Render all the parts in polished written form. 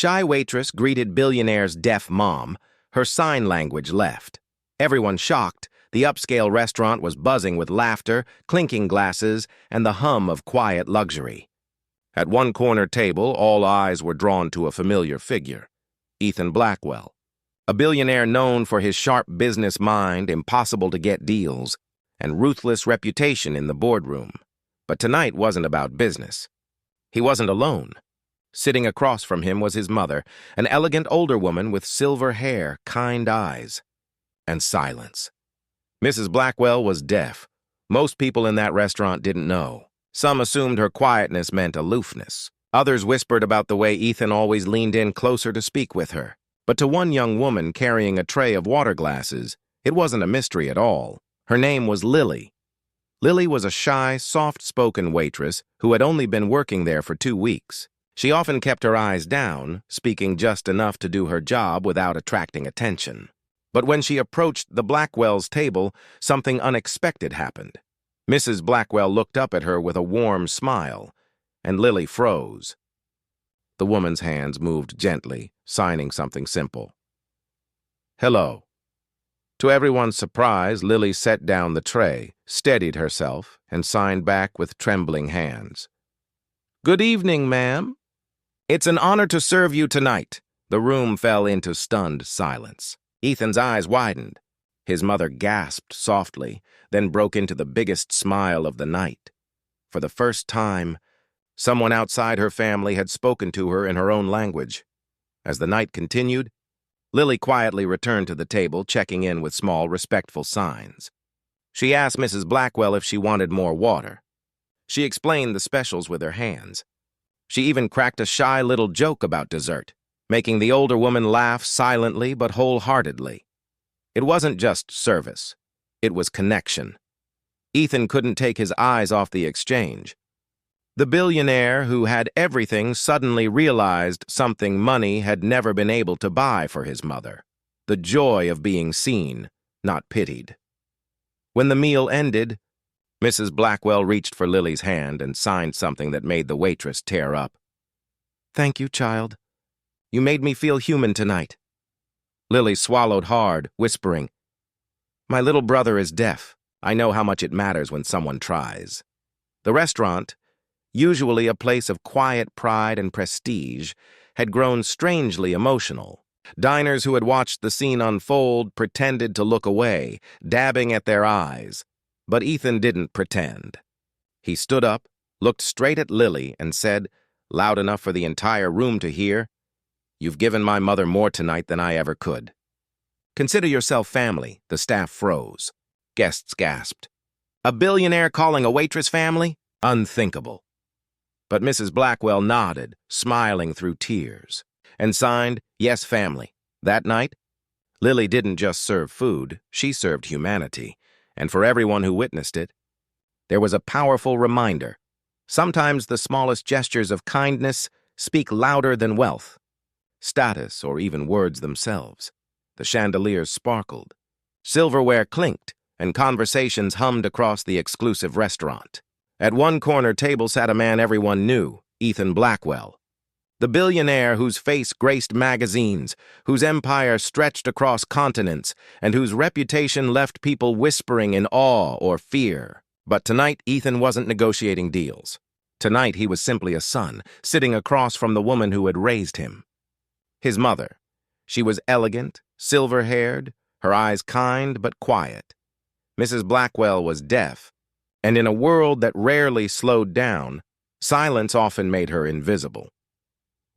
Shy waitress greeted Billionaire's deaf mom. Her sign language left. Everyone shocked. The upscale restaurant was buzzing with laughter, clinking glasses, and the hum of quiet luxury. At one corner table, all eyes were drawn to a familiar figure, Ethan Blackwell, a billionaire known for his sharp business mind, impossible to get deals, and ruthless reputation in the boardroom. But tonight wasn't about business. He wasn't alone. Sitting across from him was his mother, an elegant older woman with silver hair, kind eyes, and silence. Mrs. Blackwell was deaf. Most people in that restaurant didn't know. Some assumed her quietness meant aloofness. Others whispered about the way Ethan always leaned in closer to speak with her. But to one young woman carrying a tray of water glasses, it wasn't a mystery at all. Her name was Lily. Lily was a shy, soft-spoken waitress who had only been working there for 2 weeks. She often kept her eyes down, speaking just enough to do her job without attracting attention. But when she approached the Blackwells' table, something unexpected happened. Mrs. Blackwell looked up at her with a warm smile, and Lily froze. The woman's hands moved gently, signing something simple. "Hello." To everyone's surprise, Lily set down the tray, steadied herself, and signed back with trembling hands. "Good evening, ma'am. It's an honor to serve you tonight." The room fell into stunned silence. Ethan's eyes widened. His mother gasped softly, then broke into the biggest smile of the night. For the first time, someone outside her family had spoken to her in her own language. As the night continued, Lily quietly returned to the table, checking in with small, respectful signs. She asked Mrs. Blackwell if she wanted more water. She explained the specials with her hands. She even cracked a shy little joke about dessert, making the older woman laugh silently but wholeheartedly. It wasn't just service. It was connection. Ethan couldn't take his eyes off the exchange. The billionaire who had everything suddenly realized something money had never been able to buy for his mother: the joy of being seen, not pitied. When the meal ended, Mrs. Blackwell reached for Lily's hand and signed something that made the waitress tear up. "Thank you, child. You made me feel human tonight." Lily swallowed hard, whispering, "My little brother is deaf. I know how much it matters when someone tries." The restaurant, usually a place of quiet pride and prestige, had grown strangely emotional. Diners who had watched the scene unfold pretended to look away, dabbing at their eyes. But Ethan didn't pretend. He stood up, looked straight at Lily, and said, loud enough for the entire room to hear, "You've given my mother more tonight than I ever could." "Consider yourself family." The staff froze. Guests gasped. A billionaire calling a waitress family? Unthinkable. But Mrs. Blackwell nodded, smiling through tears, and signed, "Yes, family." That night, Lily didn't just serve food, she served humanity, and for everyone who witnessed it, there was a powerful reminder. Sometimes the smallest gestures of kindness speak louder than wealth, status, or even words themselves. The chandeliers sparkled, silverware clinked, and conversations hummed across the exclusive restaurant. At one corner table sat a man everyone knew, Ethan Blackwell, the billionaire whose face graced magazines, whose empire stretched across continents, and whose reputation left people whispering in awe or fear. But tonight, Ethan wasn't negotiating deals. Tonight, he was simply a son, sitting across from the woman who had raised him. His mother. She was elegant, silver-haired, her eyes kind but quiet. Mrs. Blackwell was deaf, and in a world that rarely slowed down, silence often made her invisible.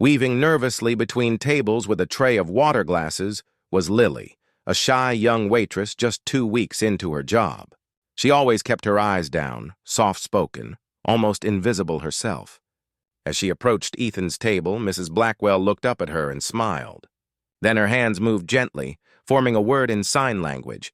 Weaving nervously between tables with a tray of water glasses was Lily, a shy young waitress just 2 weeks into her job. She always kept her eyes down, soft-spoken, almost invisible herself. As she approached Ethan's table, Mrs. Blackwell looked up at her and smiled. Then her hands moved gently, forming a word in sign language.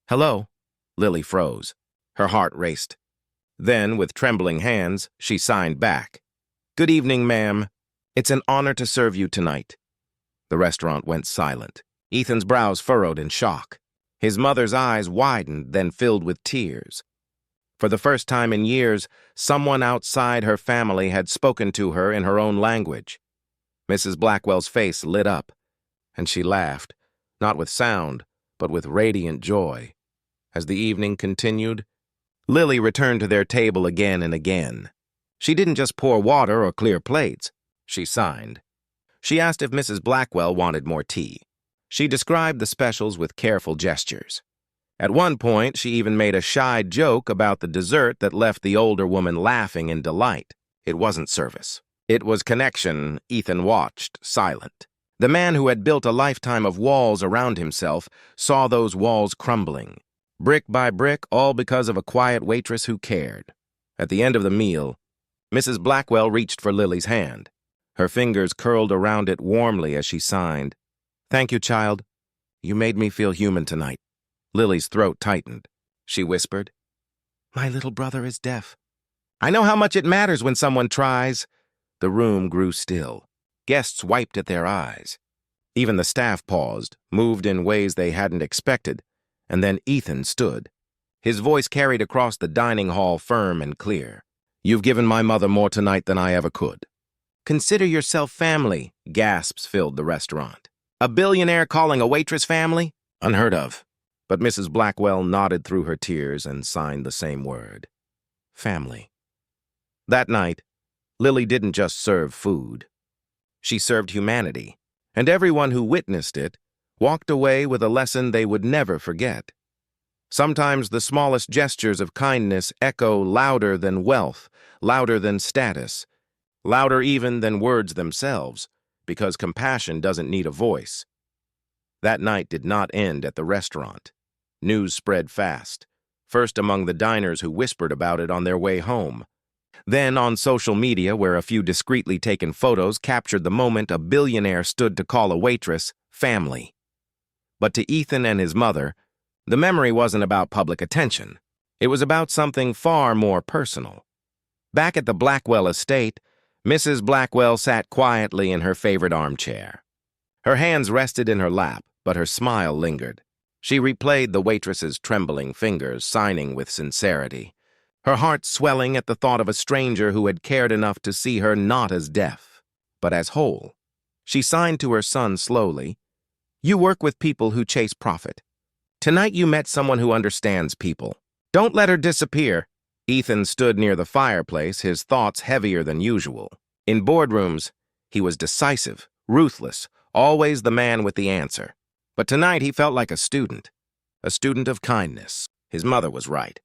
"Hello." Lily froze. Her heart raced. Then, with trembling hands, she signed back. "Good evening, ma'am. It's an honor to serve you tonight." The restaurant went silent. Ethan's brows furrowed in shock. His mother's eyes widened, then filled with tears. For the first time in years, someone outside her family had spoken to her in her own language. Mrs. Blackwell's face lit up, and she laughed, not with sound, but with radiant joy. As the evening continued, Lily returned to their table again and again. She didn't just pour water or clear plates. She signed. She asked if Mrs. Blackwell wanted more tea. She described the specials with careful gestures. At one point, she even made a shy joke about the dessert that left the older woman laughing in delight. It wasn't service. It was connection. Ethan watched, silent. The man who had built a lifetime of walls around himself saw those walls crumbling, brick by brick, all because of a quiet waitress who cared. At the end of the meal, Mrs. Blackwell reached for Lily's hand. Her fingers curled around it warmly as she signed. "Thank you, child. You made me feel human tonight." Lily's throat tightened. She whispered, "My little brother is deaf. I know how much it matters when someone tries." The room grew still. Guests wiped at their eyes. Even the staff paused, moved in ways they hadn't expected, and then Ethan stood. His voice carried across the dining hall firm and clear. "You've given my mother more tonight than I ever could." "Consider yourself family," gasps filled the restaurant. "A billionaire calling a waitress family? Unheard of." But Mrs. Blackwell nodded through her tears and signed the same word. Family. That night, Lily didn't just serve food. She served humanity, and everyone who witnessed it walked away with a lesson they would never forget. Sometimes the smallest gestures of kindness echo louder than wealth, louder than status, louder even than words themselves, because compassion doesn't need a voice. That night did not end at the restaurant. News spread fast, first among the diners who whispered about it on their way home. Then on social media, where a few discreetly taken photos captured the moment a billionaire stood to call a waitress family. But to Ethan and his mother, the memory wasn't about public attention. It was about something far more personal. Back at the Blackwell estate, Mrs. Blackwell sat quietly in her favorite armchair. Her hands rested in her lap, but her smile lingered. She replayed the waitress's trembling fingers, signing with sincerity, her heart swelling at the thought of a stranger who had cared enough to see her not as deaf, but as whole. She signed to her son slowly, "You work with people who chase profit. Tonight you met someone who understands people. Don't let her disappear." Ethan stood near the fireplace, his thoughts heavier than usual. In boardrooms, he was decisive, ruthless, always the man with the answer. But tonight he felt like a student of kindness. His mother was right.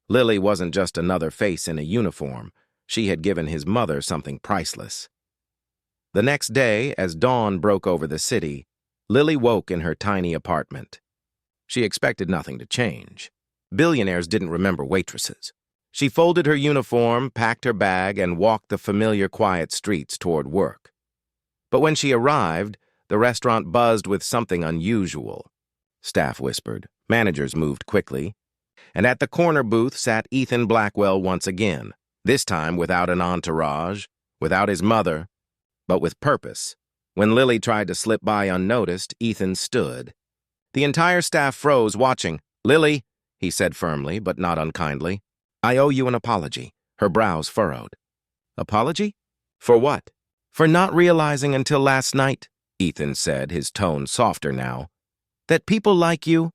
Lily wasn't just another face in a uniform. She had given his mother something priceless. The next day, as dawn broke over the city, Lily woke in her tiny apartment. She expected nothing to change. Billionaires didn't remember waitresses. She folded her uniform, packed her bag, and walked the familiar quiet streets toward work. But when she arrived, the restaurant buzzed with something unusual. Staff whispered, managers moved quickly, and at the corner booth sat Ethan Blackwell once again, this time without an entourage, without his mother, but with purpose. When Lily tried to slip by unnoticed, Ethan stood. The entire staff froze, watching. "Lily," he said firmly, but not unkindly, "I owe you an apology." Her brows furrowed. "Apology? For what?" "For not realizing until last night," Ethan said, his tone softer now, "that people like you,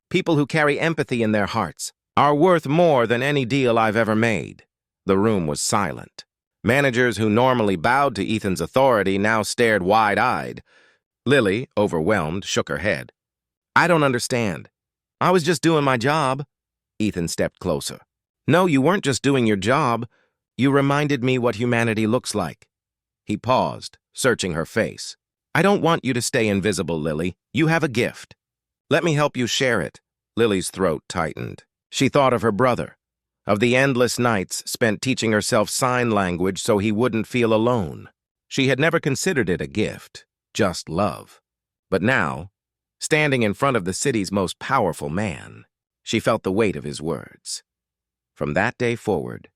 people who carry empathy in their hearts, are worth more than any deal I've ever made." The room was silent. Managers who normally bowed to Ethan's authority now stared wide-eyed. Lily, overwhelmed, shook her head. "I don't understand. I was just doing my job." Ethan stepped closer. "No, you weren't just doing your job. You reminded me what humanity looks like." He paused, searching her face. "I don't want you to stay invisible, Lily. You have a gift. Let me help you share it." Lily's throat tightened. She thought of her brother, of the endless nights spent teaching herself sign language so he wouldn't feel alone. She had never considered it a gift, just love. But now, standing in front of the city's most powerful man, she felt the weight of his words. From that day forward,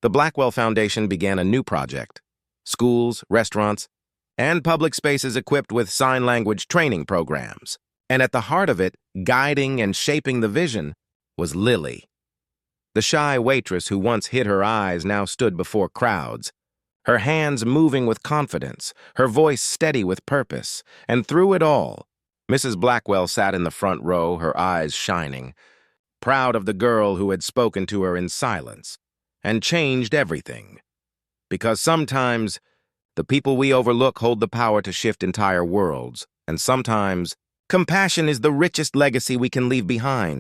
the Blackwell Foundation began a new project. Schools, restaurants, and public spaces equipped with sign language training programs. And at the heart of it, guiding and shaping the vision, was Lily. The shy waitress who once hid her eyes now stood before crowds, her hands moving with confidence, her voice steady with purpose. And through it all, Mrs. Blackwell sat in the front row, her eyes shining, proud of the girl who had spoken to her in silence and changed everything. Because sometimes, the people we overlook hold the power to shift entire worlds, and sometimes, compassion is the richest legacy we can leave behind.